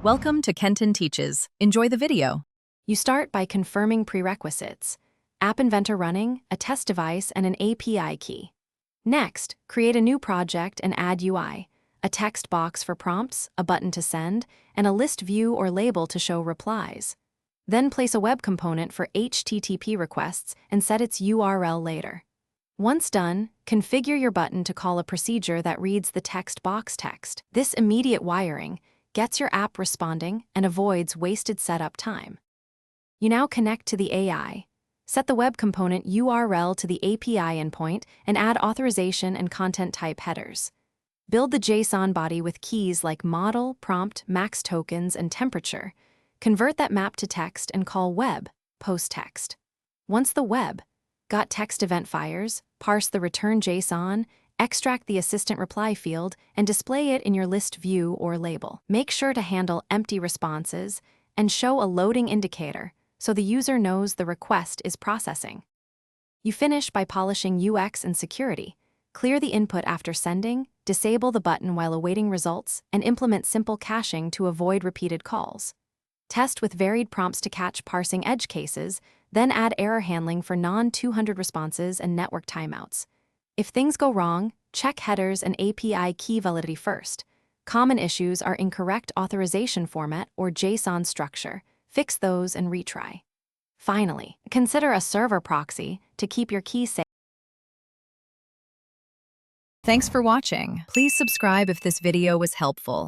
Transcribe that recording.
Welcome to Kenton Teaches. Enjoy the video. You start by confirming prerequisites: App Inventor running, a test device, and an API key. Next, create a new project and add UI, a text box for prompts, a button to send, and a list view or label to show replies. Then place a web component for HTTP requests and set its URL later. Once done, configure your button to call a procedure that reads the text box text. This immediate wiring gets your app responding and avoids wasted setup time. You now connect to the AI. Set the web component URL to the API endpoint and add authorization and content type headers. Build the JSON body with keys like model, prompt, max tokens, and temperature. Convert that map to text and call web, post text. Once the web got text event fires, parse the return JSON, extract the assistant reply field, and display it in your list view or label. Make sure to handle empty responses and show a loading indicator so the user knows the request is processing. You finish by polishing UX and security. Clear the input after sending, disable the button while awaiting results, and implement simple caching to avoid repeated calls. Test with varied prompts to catch parsing edge cases, then add error handling for non-200 responses and network timeouts. If things go wrong, check headers and API key validity first. Common issues are incorrect authorization format or JSON structure. Fix those and retry. Finally, consider a server proxy to keep your key safe. Thanks for watching. Please subscribe if this video was helpful.